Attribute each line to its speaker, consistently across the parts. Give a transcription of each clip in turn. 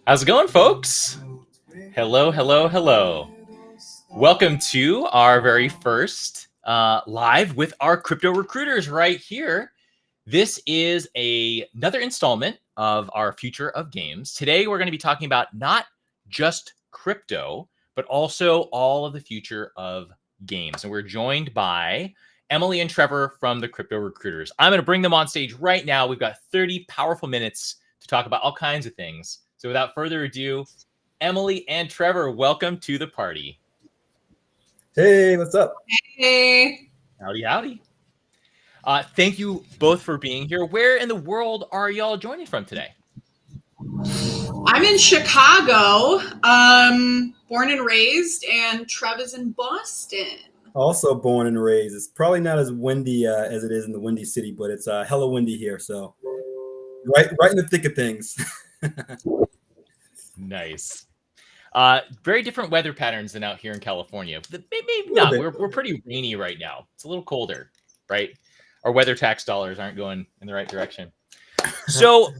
Speaker 1: How's it going, folks? Hello, hello, hello. Welcome to our very first live with our crypto recruiters right here. This is another installment of our Future of Games. Today, we're going to be talking about not just crypto, but also all of the future of games. And we're joined by Emily and Trevor from the Crypto Recruiters. I'm going to bring them on stage right now. We've got 30 powerful minutes to talk about all kinds of things. So without further ado, Emily and Trevor, welcome to the party.
Speaker 2: Hey, what's up?
Speaker 3: Hey.
Speaker 1: Howdy, howdy. Thank you both for being here. Where in the world are y'all joining from today?
Speaker 3: I'm in Chicago, born and raised, and Trev is in Boston.
Speaker 2: Also born and raised. It's probably not as windy as it is in the Windy City, but it's hella windy here. So right in the thick of things.
Speaker 1: Nice. Very different weather patterns than out here in California. Maybe not. We're pretty rainy right now. It's a little colder, right? Our weather tax dollars aren't going in the right direction. So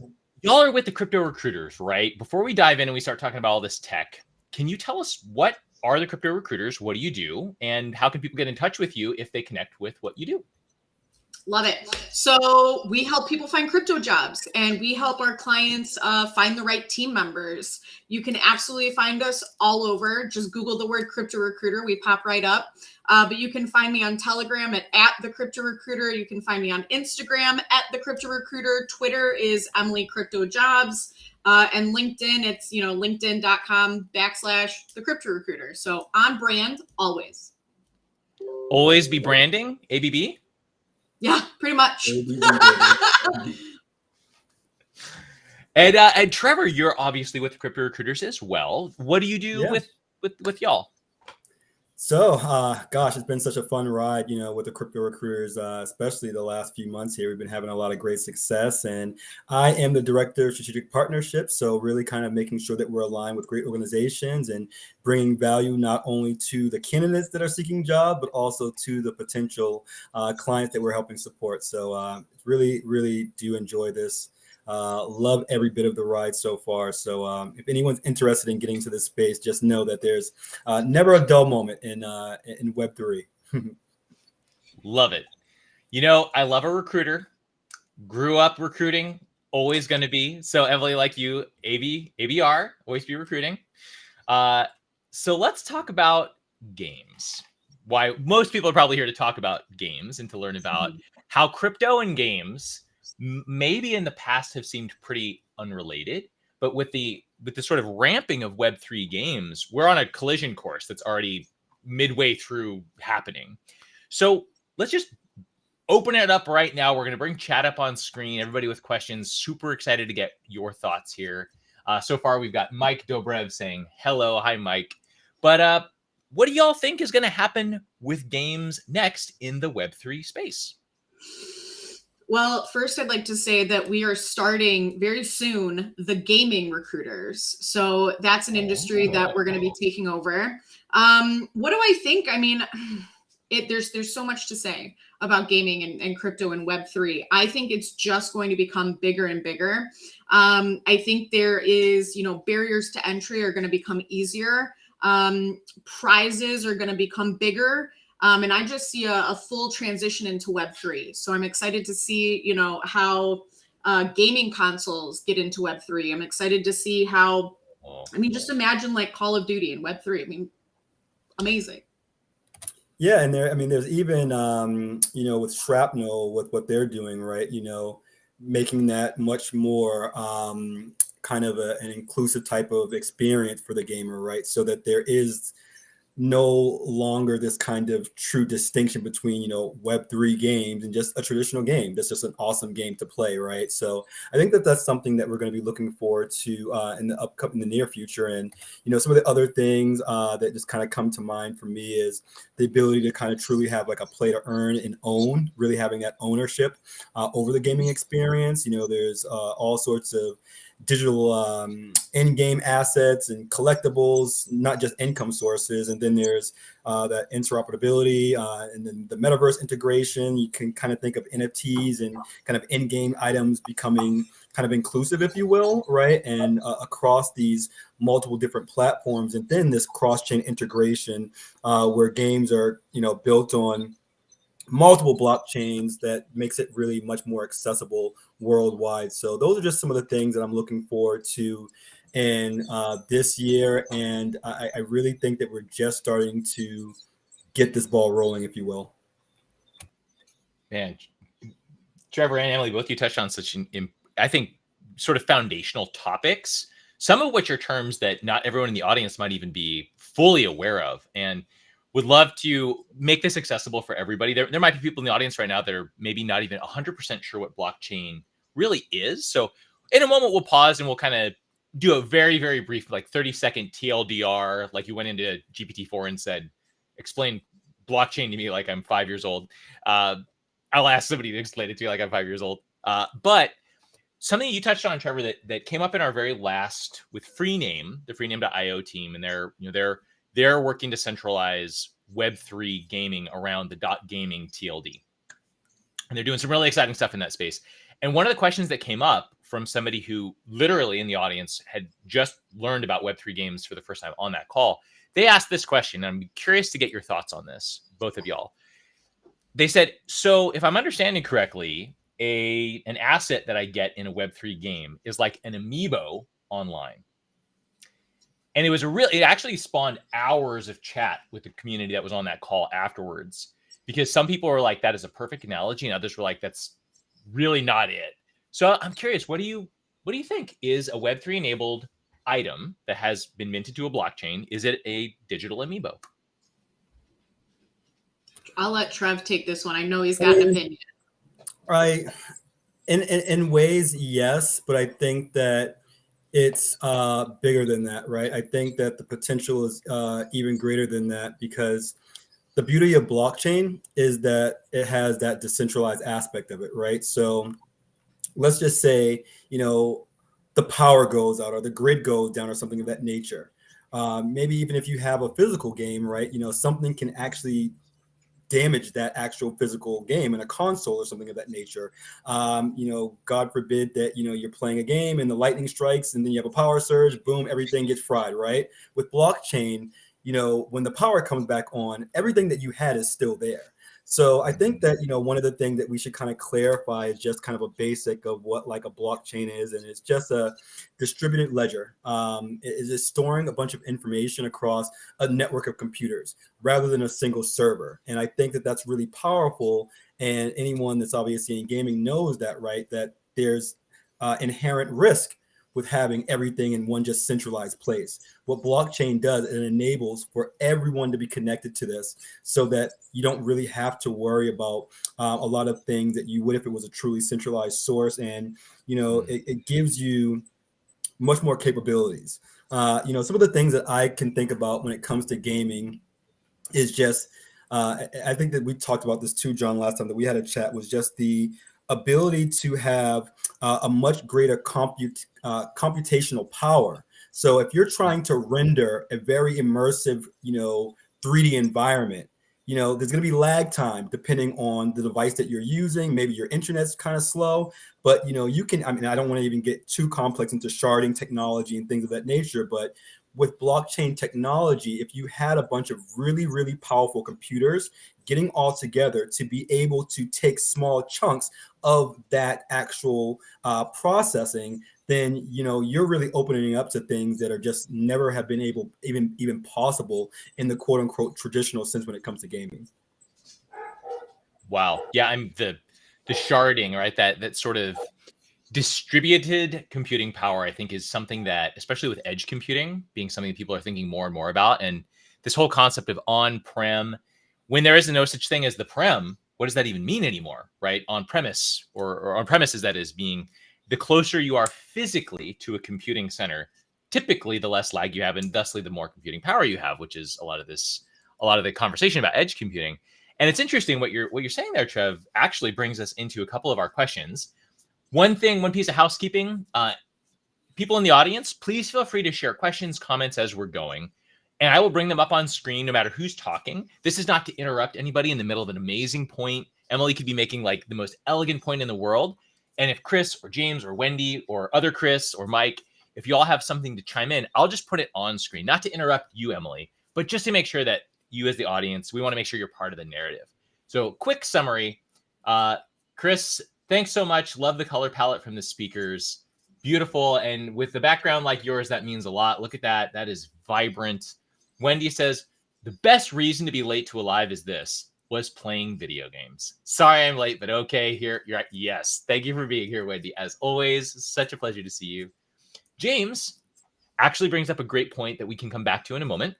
Speaker 1: y'all are with the Crypto Recruiters, right? Before we dive in and we start talking about all this tech, can you tell us what are the Crypto Recruiters? What do you do? And how can people get in touch with you if they connect with what you do?
Speaker 3: Love it. So we help people find crypto jobs, and we help our clients find the right team members. You can absolutely find us all over. Just Google the word Crypto Recruiter. We pop right up. But you can find me on Telegram at the Crypto Recruiter. You can find me on Instagram at the Crypto Recruiter. Twitter is Emily Crypto Jobs. And LinkedIn, it's linkedin.com/the Crypto Recruiter. So on brand, always.
Speaker 1: Always be branding, ABB?
Speaker 3: Yeah, pretty much.
Speaker 1: And Trevor, you're obviously with Crypto Recruiters as well. What do you do with y'all?
Speaker 2: So, gosh, it's been such a fun ride, with the Crypto Recruiters, especially the last few months here. We've been having a lot of great success, and I am the Director of Strategic Partnerships. So really kind of making sure that we're aligned with great organizations and bringing value not only to the candidates that are seeking jobs, but also to the potential clients that we're helping support. So really, really do enjoy this. Love every bit of the ride so far. So if anyone's interested in getting to this space, just know that there's never a dull moment in Web3.
Speaker 1: Love it. I love a recruiter. Grew up recruiting, always going to be. So Emily, like you, ABR, always be recruiting. So let's talk about games. Why most people are probably here to talk about games and to learn about how crypto and games maybe in the past have seemed pretty unrelated, but with the sort of ramping of Web3 games, we're on a collision course that's already midway through happening. So let's just open it up right now. We're going to bring chat up on screen. Everybody with questions, super excited to get your thoughts here. So far, we've got Mike Dobrev saying hello. Hi, Mike. But what do y'all think is going to happen with games next in the Web3 space?
Speaker 3: Well, first, I'd like to say that we are starting very soon the gaming recruiters. So that's an industry that we're going to be taking over. What do I think? I mean, there's so much to say about gaming and crypto and Web3. I think it's just going to become bigger and bigger. I think there is, barriers to entry are going to become easier. Prizes are going to become bigger. And I just see a full transition into Web3. So I'm excited to see, how gaming consoles get into Web3. I'm excited to see how, just imagine like Call of Duty and Web3. Amazing.
Speaker 2: Yeah, and there's even, with Shrapnel, with what they're doing, right? Making that much more kind of an inclusive type of experience for the gamer, right? So that there is no longer this kind of true distinction between, Web3 games and just a traditional game. That's just an awesome game to play, right? So I think that that's something that we're going to be looking forward to in the near future. And, some of the other things that just kind of come to mind for me is the ability to kind of truly have like a play to earn and own, really having that ownership over the gaming experience. There's all sorts of digital in-game assets and collectibles, not just income sources. And then there's that interoperability, and then the metaverse integration. You can kind of think of NFTs and kind of in-game items becoming kind of inclusive, if you will, right? And across these multiple different platforms. And then this cross-chain integration where games are, built on multiple blockchains that makes it really much more accessible worldwide. So those are just some of the things that I'm looking forward to in this year. And I really think that we're just starting to get this ball rolling, if you will.
Speaker 1: Man, Trevor and Emily, both you touched on such I think, sort of foundational topics, some of which are terms that not everyone in the audience might even be fully aware of. And would love to make this accessible for everybody. There might be people in the audience right now that are maybe not even 100% sure what blockchain really is. So in a moment, we'll pause and we'll kind of do a very, very brief, like 30-second TLDR, like you went into GPT-4 and said, explain blockchain to me like I'm 5 years old. I'll ask somebody to explain it to you like I'm 5 years old. But something you touched on, Trevor, that came up in our very last with Freename, the Freename.io team, and they're working to centralize Web3 gaming around the .gaming TLD. And they're doing some really exciting stuff in that space. And one of the questions that came up from somebody who literally in the audience had just learned about Web3 games for the first time on that call, they asked this question. And I'm curious to get your thoughts on this, both of y'all. They said, so if I'm understanding correctly, an asset that I get in a Web3 game is like an amiibo online. And it actually spawned hours of chat with the community that was on that call afterwards, because some people were like, that is a perfect analogy. And others were like, that's really not it. So I'm curious, what do you think is a Web3 enabled item that has been minted to a blockchain? Is it a digital amiibo?
Speaker 3: I'll let Trev take this one. I know he's got an opinion.
Speaker 2: Right. In ways, yes, but I think that it's bigger than that, right? I think that the potential is even greater than that, because the beauty of blockchain is that it has that decentralized aspect of it, right? So let's just say, the power goes out or the grid goes down or something of that nature. Maybe even if you have a physical game, right? Something can actually damage that actual physical game in a console or something of that nature. God forbid that, you're playing a game and the lightning strikes and then you have a power surge, boom, everything gets fried, right? With blockchain, when the power comes back on, everything that you had is still there. So I think that, one of the things that we should kind of clarify is just kind of a basic of what like a blockchain is. And it's just a distributed ledger. It is storing a bunch of information across a network of computers rather than a single server. And I think that that's really powerful. And anyone that's obviously in gaming knows that, right? That there's inherent risk with having everything in one just centralized place. What blockchain does, it enables for everyone to be connected to this so that you don't really have to worry about a lot of things that you would if it was a truly centralized source. And, it gives you much more capabilities. Some of the things that I can think about when it comes to gaming is just, I think that we talked about this too, John, last time that we had a chat, was just the ability to have a much greater computational power. So if you're trying to render a very immersive, 3D environment, there's going to be lag time depending on the device that you're using. Maybe your internet's kind of slow, but you can, I don't want to even get too complex into sharding technology and things of that nature, but with blockchain technology, if you had a bunch of really, really powerful computers getting all together to be able to take small chunks of that actual processing, then you're really opening up to things that are just never have been able, even possible in the quote unquote traditional sense when it comes to gaming.
Speaker 1: Wow. Yeah, I'm the sharding, right? That sort of distributed computing power, I think, is something that, especially with edge computing being something that people are thinking more and more about. And this whole concept of on-prem, when there is no such thing as the prem, what does that even mean anymore, right? On-premise or on-premises, that is, being the closer you are physically to a computing center, typically the less lag you have and thusly the more computing power you have, which is a lot of the conversation about edge computing. And it's interesting what you're saying there, Trev, actually brings us into a couple of our questions. One piece of housekeeping, people in the audience, please feel free to share questions, comments as we're going, and I will bring them up on screen no matter who's talking. This is not to interrupt anybody in the middle of an amazing point. Emily could be making like the most elegant point in the world. And if Chris or James or Wendy or other Chris or Mike, if you all have something to chime in, I'll just put it on screen, not to interrupt you, Emily, but just to make sure that you as the audience, we want to make sure you're part of the narrative. So quick summary. Chris, thanks so much. Love the color palette from the speakers. Beautiful. And with the background like yours, that means a lot. Look at that. That is vibrant. Wendy says, the best reason to be late to a live is this, was playing video games. Sorry I'm late, but okay, here you're at. Yes. Thank you for being here, Wendy. As always, such a pleasure to see you. James actually brings up a great point that we can come back to in a moment.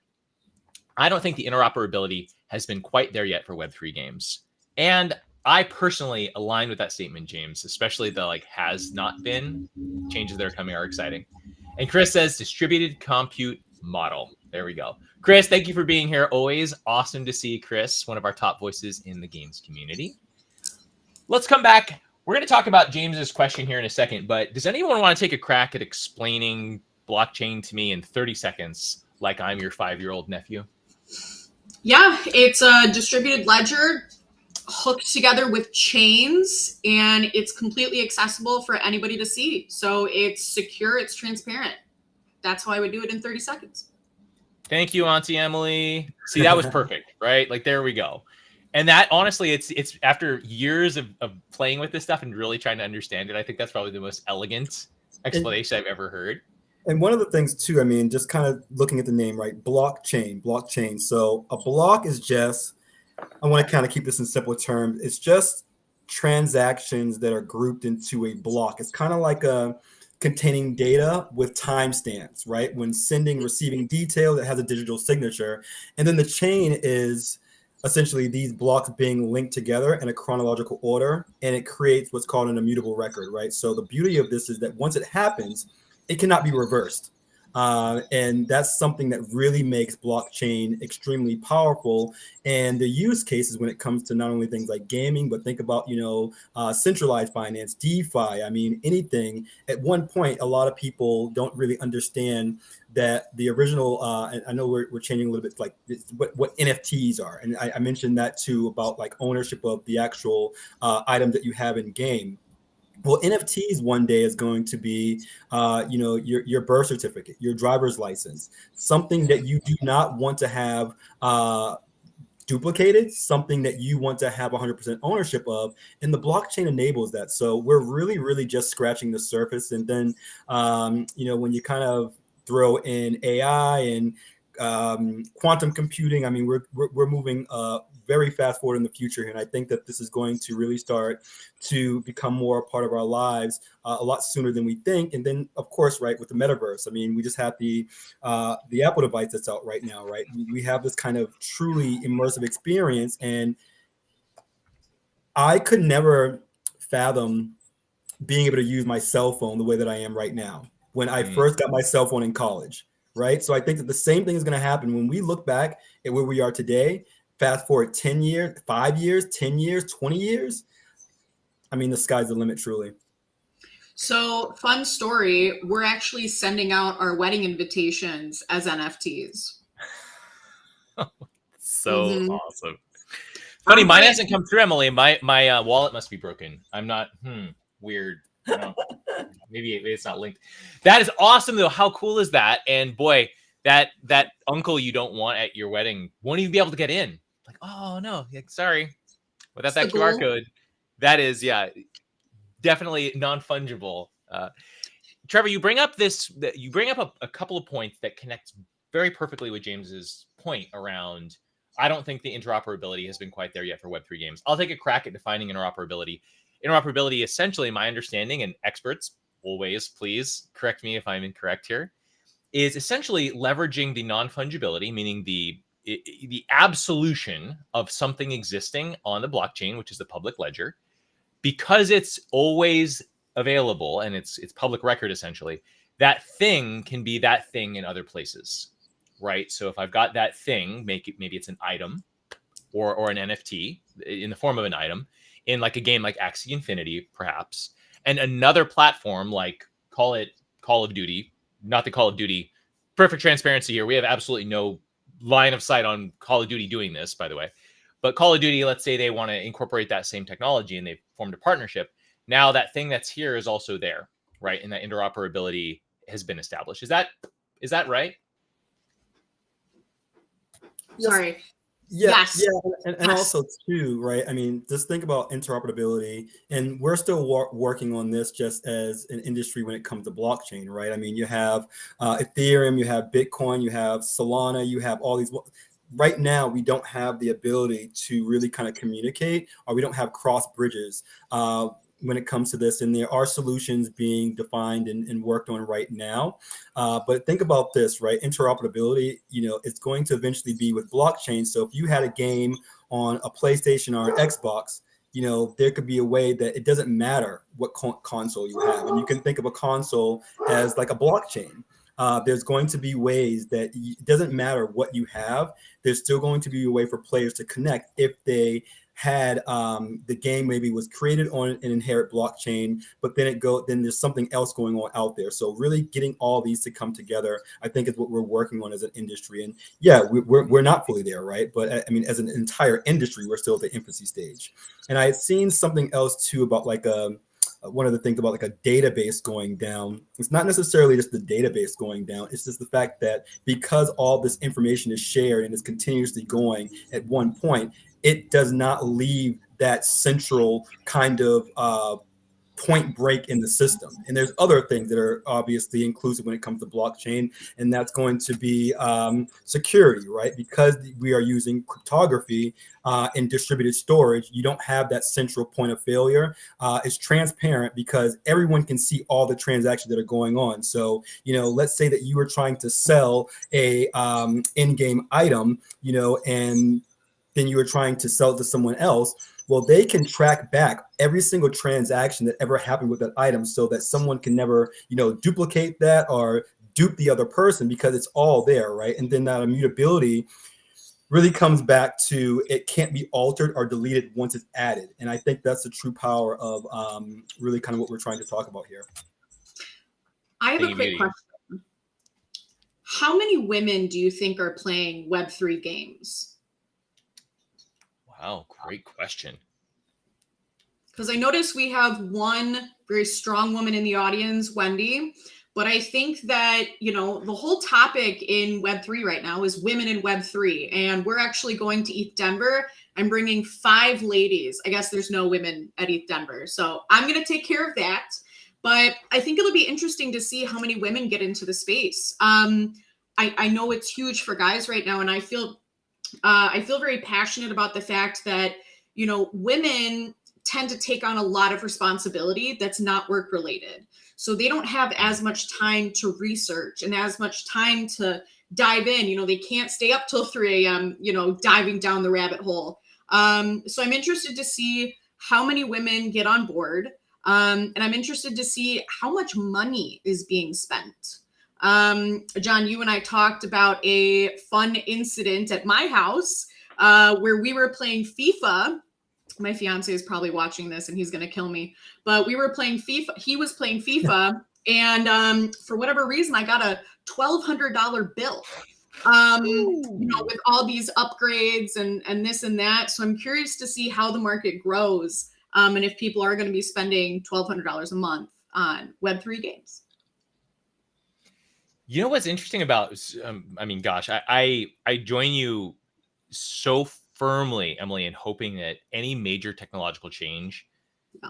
Speaker 1: I don't think the interoperability has been quite there yet for Web3 games. And I personally align with that statement, James, especially the like has not been. Changes that are coming are exciting. And Chris says distributed compute model. There we go. Chris, thank you for being here. Always awesome to see Chris, one of our top voices in the games community. Let's come back. We're going to talk about James's question here in a second, but does anyone want to take a crack at explaining blockchain to me in 30 seconds like I'm your 5-year-old nephew?
Speaker 3: Yeah, it's a distributed ledger hooked together with chains, and it's completely accessible for anybody to see. So it's secure, it's transparent. That's how I would do it in 30 seconds.
Speaker 1: Thank you, Auntie Emily. See, that was perfect, right? Like, there we go. And that, honestly, it's after years of playing with this stuff and really trying to understand it, I think that's probably the most elegant explanation I've ever heard.
Speaker 2: And one of the things too, I mean, just kind of looking at the name, right? Blockchain. So a block is just, I want to kind of keep this in simple terms. It's just transactions that are grouped into a block. It's kind of like containing data with timestamps, right? When sending, receiving detail that has a digital signature. And then the chain is essentially these blocks being linked together in a chronological order, and it creates what's called an immutable record, right? So the beauty of this is that once it happens, it cannot be reversed. And that's something that really makes blockchain extremely powerful. And the use cases when it comes to not only things like gaming, but think about, centralized finance, DeFi. I mean, anything. At one point, a lot of people don't really understand that the original, and I know we're changing a little bit, like what NFTs are. And I mentioned that too, about like ownership of the actual item that you have in game. Well, NFTs one day is going to be, your birth certificate, your driver's license, something that you do not want to have duplicated, something that you want to have 100% ownership of, and the blockchain enables that. So we're really, really just scratching the surface. And then, when you kind of throw in AI and quantum computing, I mean, we're moving very fast forward in the future here. And I think that this is going to really start to become more a part of our lives a lot sooner than we think. And then, of course, right, with the metaverse, I mean, we just had the Apple device that's out right now, right? We have this kind of truly immersive experience. And I could never fathom being able to use my cell phone the way that I am right now when I first got my cell phone in college, right? So I think that the same thing is going to happen when we look back at where we are today. Fast forward 10 years, 5 years, 10 years, 20 years. I mean, the sky's the limit, truly.
Speaker 3: So, fun story, we're actually sending out our wedding invitations as NFTs.
Speaker 1: So awesome. Funny, mine hasn't come through, Emily. My wallet must be broken. I'm not, weird. Maybe it's not linked. That is awesome, though. How cool is that? And boy, that uncle you don't want at your wedding won't even be able to get in. Like, oh no, sorry. Without that QR code, that is, definitely non-fungible. Trevor, you bring up a couple of points that connect very perfectly with James's point around, I don't think the interoperability has been quite there yet for Web3 games. I'll take a crack at defining interoperability. Interoperability, essentially, my understanding, and experts, always please correct me if I'm incorrect here, is essentially leveraging the non-fungibility, meaning the absolution of something existing on the blockchain, which is the public ledger, because it's always available and it's public record, essentially. That thing can be that thing in other places, right? So if I've got that thing, maybe it's an item or an NFT in the form of an item in like a game like Axie Infinity, perhaps, and another platform like call it Call of Duty, not the Call of Duty, perfect transparency here. We have absolutely no line of sight on Call of Duty doing this, by the way. But Call of Duty, let's say they want to incorporate that same technology and they've formed a partnership. Now that thing that's here is also there, right? And that interoperability has been established. Is that right?
Speaker 3: Sorry.
Speaker 2: Yeah,
Speaker 3: Yes.
Speaker 2: yeah, and
Speaker 3: Yes.
Speaker 2: also too, right? I mean, just think about interoperability, and we're still working on this just as an industry when it comes to blockchain, right? I mean, you have Ethereum, you have Bitcoin, you have Solana, you have all these. Right now, we don't have the ability to really kind of communicate, or we don't have cross bridges when it comes to this. And there are solutions being defined and worked on right now. But think about this, right? Interoperability, it's going to eventually be with blockchain. So if you had a game on a PlayStation or an Xbox, there could be a way that it doesn't matter what console you have. And you can think of a console as like a blockchain. There's going to be ways that it doesn't matter what you have. There's still going to be a way for players to connect if they had the game maybe was created on an inherent blockchain, but then there's something else going on out there. So really getting all these to come together, I think, is what we're working on as an industry. And yeah, we're not fully there, right? But I mean, as an entire industry, we're still at the infancy stage. And I had seen something else too about like one of the things about like a database going down. It's not necessarily just the database going down. It's just the fact that because all this information is shared and is continuously going at one point, it does not leave that central kind of point break in the system. And there's other things that are obviously inclusive when it comes to blockchain, and that's going to be security, right? Because we are using cryptography and distributed storage, you don't have that central point of failure. It's transparent because everyone can see all the transactions that are going on. So, let's say that you were trying to sell a in-game item, and then you were trying to sell it to someone else. Well, they can track back every single transaction that ever happened with that item so that someone can never, duplicate that or dupe the other person because it's all there, right? And then that immutability really comes back to it can't be altered or deleted once it's added. And I think that's the true power of really kind of what we're trying to talk about here.
Speaker 3: I have a quick question. How many women do you think are playing Web3 games?
Speaker 1: Wow, great question.
Speaker 3: Because I noticed we have one very strong woman in the audience, Wendy, but I think that, the whole topic in Web3 right now is women in Web3, and we're actually going to ETH Denver. I'm bringing 5 ladies. I guess there's no women at ETH Denver, so I'm going to take care of that. But I think it'll be interesting to see how many women get into the space. I know it's huge for guys right now, and I feel very passionate about the fact that, women tend to take on a lot of responsibility that's not work related. So they don't have as much time to research and as much time to dive in. They can't stay up till 3 a.m., diving down the rabbit hole. So I'm interested to see how many women get on board. And I'm interested to see how much money is being spent. John, you and I talked about a fun incident at my house where we were playing FIFA. My fiance is probably watching this and he's going to kill me, but we were playing FIFA. He was playing FIFA and for whatever reason, I got a $1,200 bill, with all these upgrades and this and that. So I'm curious to see how the market grows and if people are going to be spending $1,200 a month on Web3 games.
Speaker 1: You know what's interesting about, I join you so firmly, Emily, in hoping that any major technological change,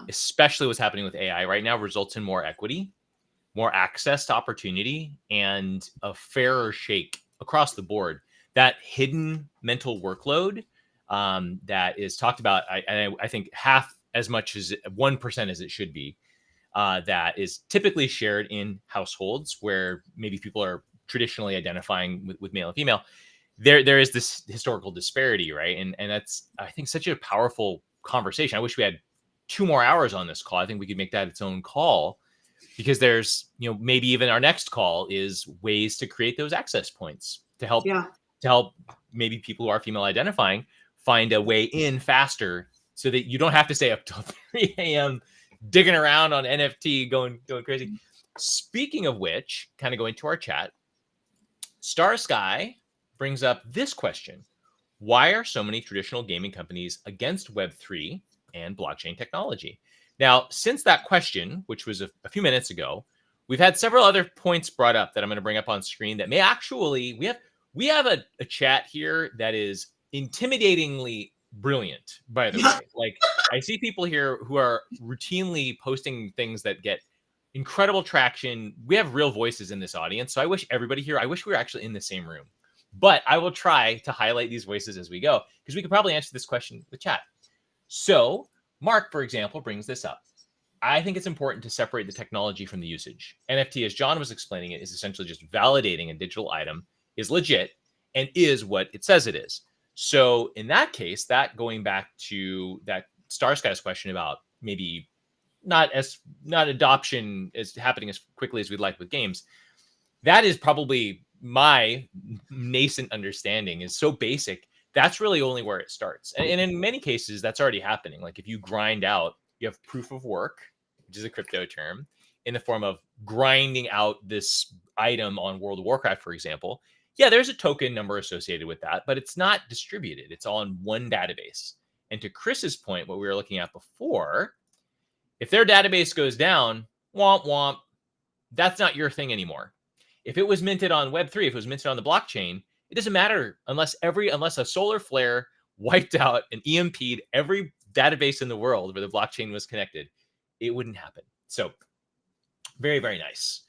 Speaker 1: especially what's happening with AI right now, results in more equity, more access to opportunity, and a fairer shake across the board. That hidden mental workload that is talked about, I think half as much as 1% as it should be, that is typically shared in households where maybe people are traditionally identifying with male and female. There is this historical disparity, right? And that's, I think, such a powerful conversation. I wish we had 2 more hours on this call. I think we could make that its own call, because there's, maybe even our next call is ways to create those access points to help maybe people who are female identifying find a way in faster so that you don't have to stay up till 3 a.m. digging around on NFT, going crazy. Speaking of which, kind of going to our chat, Star Sky brings up this question. Why are so many traditional gaming companies against Web3 and blockchain technology? Now, since that question, which was a few minutes ago, we've had several other points brought up that I'm going to bring up on screen that may actually, we have a chat here that is intimidatingly brilliant, by the way. Like, I see people here who are routinely posting things that get incredible traction. We have real voices in this audience. So I wish everybody here, I wish we were actually in the same room. But I will try to highlight these voices as we go, because we could probably answer this question with chat. So Mark, for example, brings this up. I think it's important to separate the technology from the usage. NFT, as John was explaining it, is essentially just validating a digital item is legit and is what it says it is. So in that case, that going back to that Star Skies question about maybe not adoption is happening as quickly as we'd like with games, that is probably my nascent understanding is so basic. That's really only where it starts. And in many cases, that's already happening. Like if you grind out, you have proof of work, which is a crypto term, in the form of grinding out this item on World of Warcraft, for example. Yeah, there's a token number associated with that, but it's not distributed. It's all in one database. And to Chris's point, what we were looking at before, if their database goes down, womp womp, that's not your thing anymore. If it was minted on Web3, if it was minted on the blockchain, it doesn't matter unless a solar flare wiped out and EMP'd every database in the world where the blockchain was connected, it wouldn't happen. So very, very nice.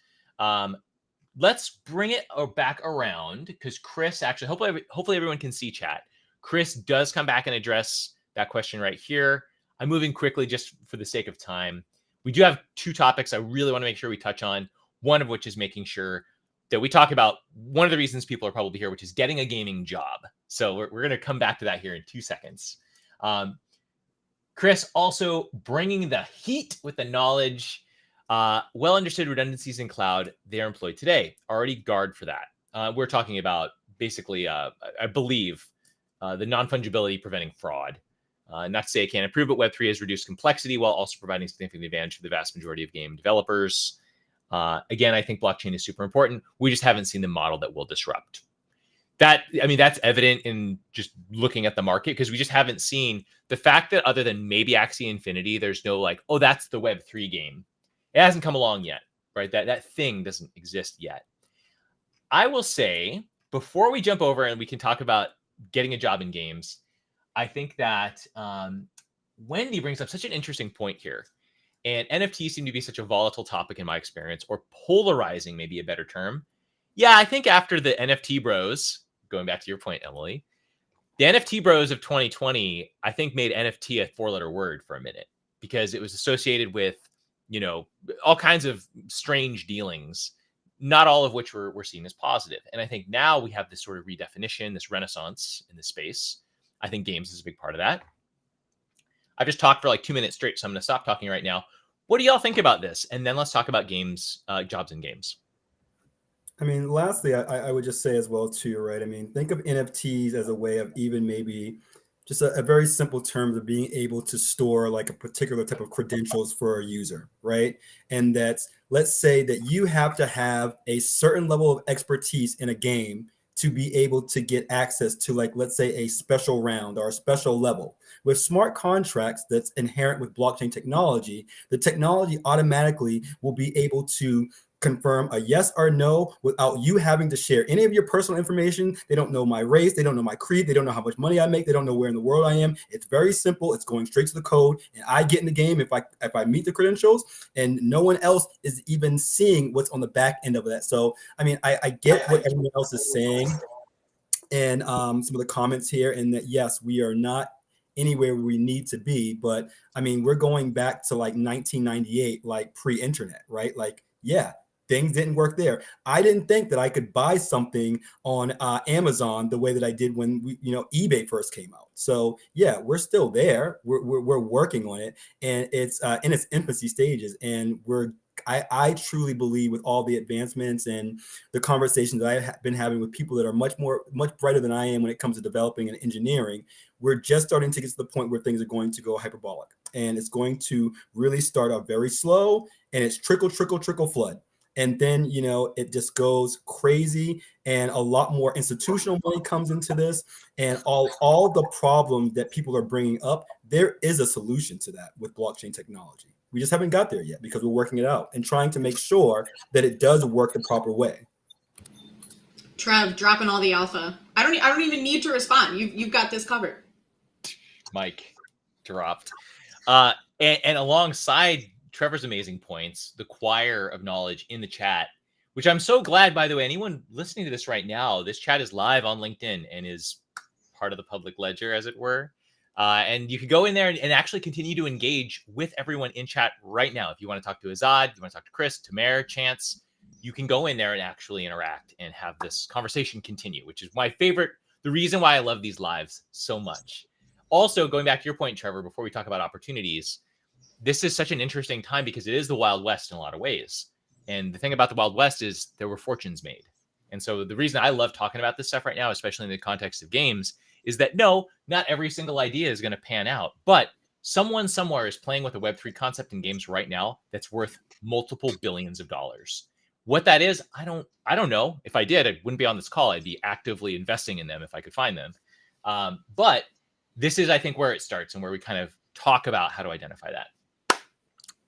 Speaker 1: Let's bring it back around because Chris actually, hopefully everyone can see chat. Chris does come back and address that question right here. I'm moving quickly just for the sake of time. We do have two topics I really want to make sure we touch on, one of which is making sure that we talk about one of the reasons people are probably here, which is getting a gaming job. So we're going to come back to that here in 2 seconds. Chris also bringing the heat with the knowledge, well understood redundancies in cloud, they're employed today, already guard for that. We're talking about basically, I believe, the non-fungibility preventing fraud. Not to say it can't improve, but Web3 has reduced complexity while also providing significant advantage for the vast majority of game developers. Again, I think blockchain is super important. We just haven't seen the model that will disrupt. That's evident in just looking at the market because we just haven't seen the fact that other than maybe Axie Infinity, there's no like, oh, that's the Web3 game. It hasn't come along yet, right? That thing doesn't exist yet. I will say, before we jump over and we can talk about getting a job in games, I think that Wendy brings up such an interesting point here. And NFTs seem to be such a volatile topic in my experience, or polarizing, maybe a better term. Yeah, I think after the NFT bros, going back to your point, Emily, the NFT bros of 2020, I think made NFT a 4-letter word for a minute because it was associated with, all kinds of strange dealings, not all of which were seen as positive. And I think now we have this sort of redefinition, this renaissance in the space. I think games is a big part of that. I've just talked for like 2 minutes straight, so I'm going to stop talking right now. What do y'all think about this? And then let's talk about games, jobs in games.
Speaker 2: I mean, lastly, I would just say as well too, right? I mean, think of NFTs as a way of even maybe just a very simple terms of being able to store like a particular type of credentials for a user, right? And that's, let's say that you have to have a certain level of expertise in a game to be able to get access to, like, let's say a special round or a special level. With smart contracts that's inherent with blockchain technology, the technology automatically will be able to confirm a yes or no without you having to share any of your personal information. They don't know my race. They don't know my creed. They don't know how much money I make. They don't know where in the world I am. It's very simple. It's going straight to the code. And I get in the game if I meet the credentials, and no one else is even seeing what's on the back end of that. So, I mean, I get what everyone else is saying and some of the comments here, and that, yes, we are not anywhere we need to be. But I mean, we're going back to like 1998, like pre-internet, right? Like, yeah, things didn't work there. I didn't think that I could buy something on Amazon the way that I did when eBay first came out. So yeah, we're still there. We're working on it, and it's in its infancy stages. And I truly believe with all the advancements and the conversations that I've been having with people that are much brighter than I am when it comes to developing and engineering, we're just starting to get to the point where things are going to go hyperbolic, and it's going to really start out very slow, and it's trickle, flood. And then, it just goes crazy, and a lot more institutional money comes into this, and all the problems that people are bringing up, there is a solution to that with blockchain technology. We just haven't got there yet because we're working it out and trying to make sure that it does work the proper way.
Speaker 3: Trev, dropping all the alpha. I don't even need to respond. You've got this covered.
Speaker 1: Mike dropped. And alongside Trevor's amazing points, the choir of knowledge in the chat, which I'm so glad, by the way, anyone listening to this right now, this chat is live on LinkedIn and is part of the public ledger, as it were. And you can go in there and actually continue to engage with everyone in chat right now. If you want to talk to Azad, you want to talk to Chris, Tamer, Chance, you can go in there and actually interact and have this conversation continue, which is my favorite, the reason why I love these lives so much. Also, going back to your point, Trevor, before we talk about opportunities, this is such an interesting time because it is the Wild West in a lot of ways. And the thing about the Wild West is there were fortunes made. And so the reason I love talking about this stuff right now, especially in the context of games, is that no, not every single idea is going to pan out, but someone somewhere is playing with a Web3 concept in games right now that's worth multiple billions of dollars. What that is, I don't know. If I did, I wouldn't be on this call. I'd be actively investing in them if I could find them. But this is, I think, where it starts and where we kind of talk about how to identify that.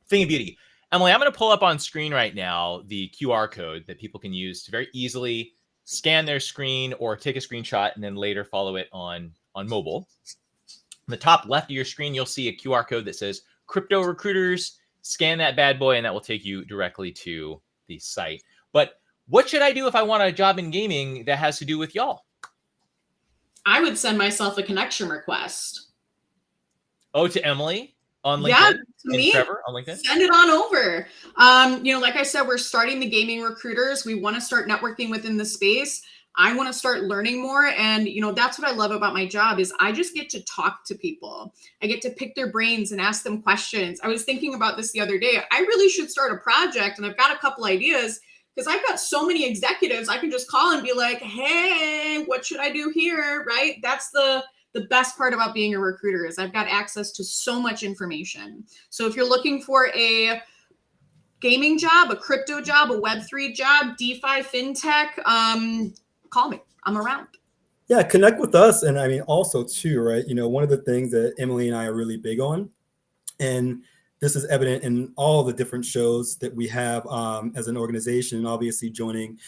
Speaker 1: Thing of beauty. Emily, I'm going to pull up on screen right now the QR code that people can use to very easily scan their screen or take a screenshot and then later follow it on mobile. On the top left of your screen, you'll see a QR code that says Crypto Recruiters. Scan that bad boy and that will take you directly to the site. But what should I do if I want a job in gaming that has to do with y'all?
Speaker 3: I would send myself a connection request.
Speaker 1: Oh, to Emily on LinkedIn?
Speaker 3: Yeah, to
Speaker 1: and
Speaker 3: me.
Speaker 1: Trevor on LinkedIn?
Speaker 3: Send it on over. Like I said, we're starting the gaming recruiters. We want to start networking within the space. I want to start learning more. And, that's what I love about my job is I just get to talk to people. I get to pick their brains and ask them questions. I was thinking about this the other day. I really should start a project, and I've got a couple ideas because I've got so many executives. I can just call and be like, hey, what should I do here? Right? That's the best part about being a recruiter is I've got access to so much information. So if you're looking for a gaming job, a crypto job, a Web3 job, DeFi, FinTech, call me. I'm around.
Speaker 2: Yeah, connect with us. And I mean, also too, right? One of the things that Emily and I are really big on, and this is evident in all the different shows that we have as an organization, and obviously joining,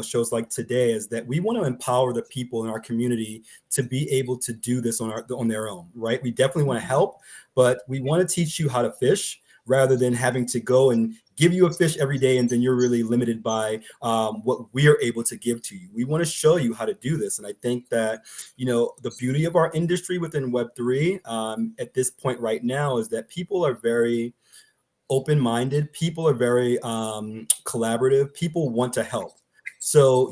Speaker 2: shows like today, is that we want to empower the people in our community to be able to do this on their own, right? We definitely want to help, but we want to teach you how to fish rather than having to go and give you a fish every day and then you're really limited by what we're able to give to you. We want to show you how to do this. And I think that, the beauty of our industry within Web3 at this point right now is that people are very open-minded. People are very collaborative. People want to help. So,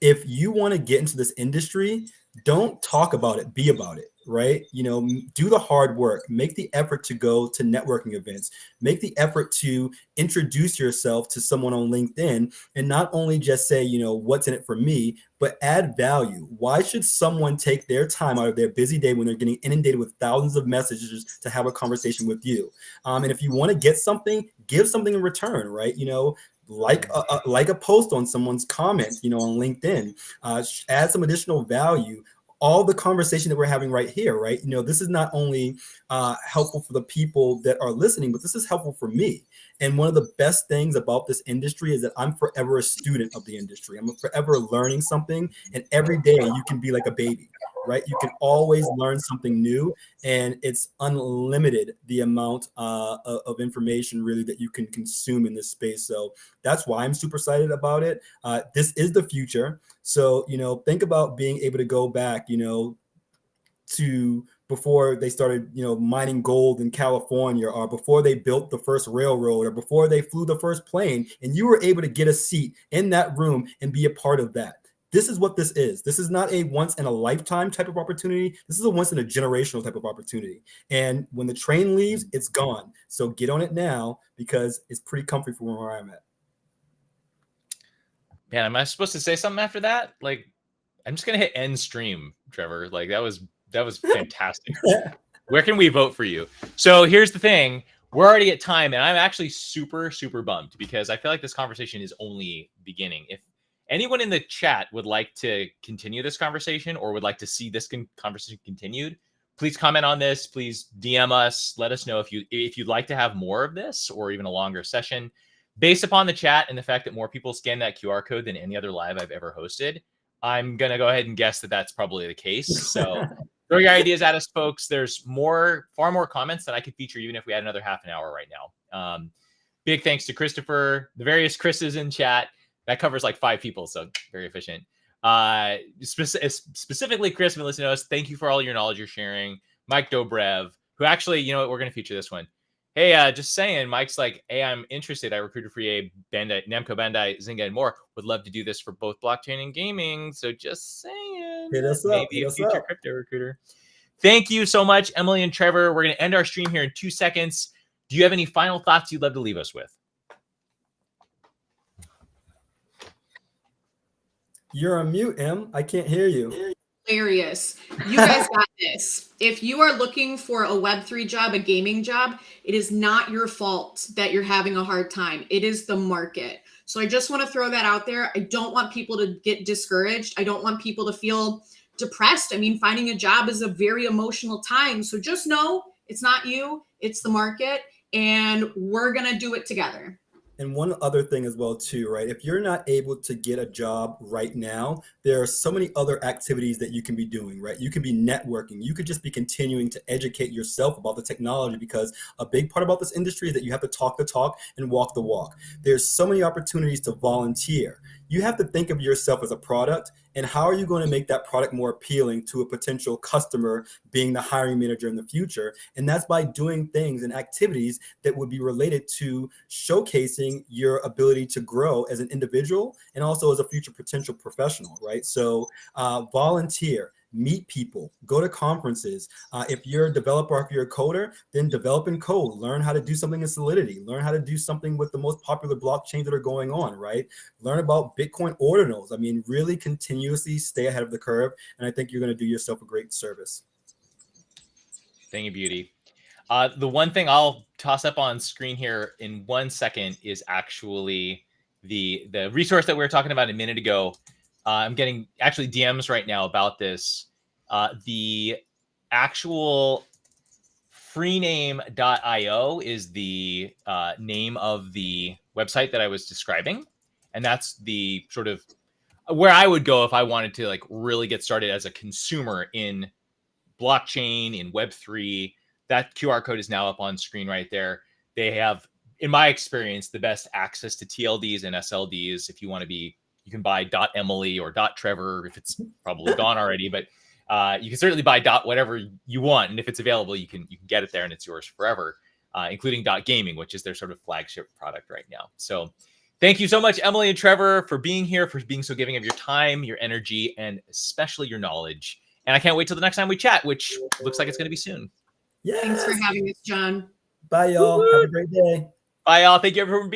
Speaker 2: if you want to get into this industry, don't talk about it, be about it, right? Do the hard work, make the effort to go to networking events, make the effort to introduce yourself to someone on LinkedIn and not only just say, what's in it for me, but add value. Why should someone take their time out of their busy day when they're getting inundated with thousands of messages to have a conversation with you? And if you want to get something, give something in return, right? Like a post on someone's comment, on LinkedIn, add some additional value. All the conversation that we're having right here, right? This is not only helpful for the people that are listening, but this is helpful for me. And one of the best things about this industry is that I'm forever a student of the industry. I'm forever learning something. And every day you can be like a baby, right? You can always learn something new. And it's unlimited, the amount of information really that you can consume in this space. So that's why I'm super excited about it. This is the future. So, think about being able to go back, to before they started, mining gold in California, or before they built the first railroad, or before they flew the first plane, and you were able to get a seat in that room and be a part of that. This is what this is. This is not a once in a lifetime type of opportunity. This is a once in a generational type of opportunity. And when the train leaves, it's gone. So get on it now because it's pretty comfy for where I'm at.
Speaker 1: Man, am I supposed to say something after that? Like, I'm just gonna hit end stream, Trevor. Like that was fantastic. Where can we vote for you? So here's the thing. we're already at time, and I'm actually super, super bummed because I feel like this conversation is only beginning. If anyone in the chat would like to continue this conversation or would like to see this conversation continued, please comment on this. Please DM us. Let us know if you'd like to have more of this or even a longer session. Based upon the chat and the fact that more people scan that QR code than any other live I've ever hosted, I'm going to go ahead and guess that that's probably the case. So throw your ideas at us, folks. There's far more comments that I could feature even if we had another half an hour right now. Big thanks to Christopher, the various Chris's in chat. That covers like 5 people, so very efficient. Specifically, Chris, been listening to us. Thank you for all your knowledge you're sharing. Mike Dobrev, who actually, you know what, we're going to feature this one. Hey, just saying, Mike's like, hey, I'm interested. I recruited for EA, Bandai, Namco Bandai, Zynga, and more. Would love to do this for both blockchain and gaming. So just saying,
Speaker 2: hit us
Speaker 1: maybe
Speaker 2: up,
Speaker 1: a future crypto recruiter. Thank you so much, Emily and Trevor. We're going to end our stream here in 2 seconds. Do you have any final thoughts you'd love to leave us with?
Speaker 2: You're on mute, Em. I can't hear you.
Speaker 3: Hilarious. You guys got this. If you are looking for a Web3 job, a gaming job, it is not your fault that you're having a hard time. It is the market. So I just want to throw that out there. I don't want people to get discouraged. I don't want people to feel depressed. I mean, finding a job is a very emotional time. So just know it's not you, it's the market, and we're going to do it together.
Speaker 2: And one other thing as well, too, right? If you're not able to get a job right now, there are so many other activities that you can be doing, right? You can be networking. You could just be continuing to educate yourself about the technology, because a big part about this industry is that you have to talk the talk and walk the walk. There's so many opportunities to volunteer. You have to think of yourself as a product, and how are you going to make that product more appealing to a potential customer being the hiring manager in the future? And that's by doing things and activities that would be related to showcasing your ability to grow as an individual and also as a future potential professional, right? So volunteer. Meet people, go to conferences. If you're a developer, if you're a coder, then develop and code. Learn how to do something in Solidity. Learn how to do something with the most popular blockchains that are going on, right? Learn about Bitcoin ordinals. I mean, really continuously stay ahead of the curve. And I think you're going to do yourself a great service.
Speaker 1: Thank you, Beauty. The one thing I'll toss up on screen here in 1 second is actually the resource that we were talking about a minute ago. I'm getting actually DMs right now about this. The actual freename.io is the name of the website that I was describing. And that's the sort of where I would go if I wanted to like really get started as a consumer in blockchain, in Web3. That QR code is now up on screen right there. They have, in my experience, the best access to TLDs and SLDs. If you want to be, you can buy .emily or .trevor if it's probably gone already, but you can certainly buy whatever you want, and if it's available, you can get it there and it's yours forever, including .gaming, which is their sort of flagship product right now. So thank you so much, Emily and Trevor, for being here, for being so giving of your time, your energy, and especially your knowledge. And I can't wait till the next time we chat, which looks like it's going to be soon.
Speaker 2: Yes.
Speaker 3: Thanks for having us, John.
Speaker 2: Bye, y'all. Have a great day.
Speaker 1: Bye, y'all. Thank you, everyone.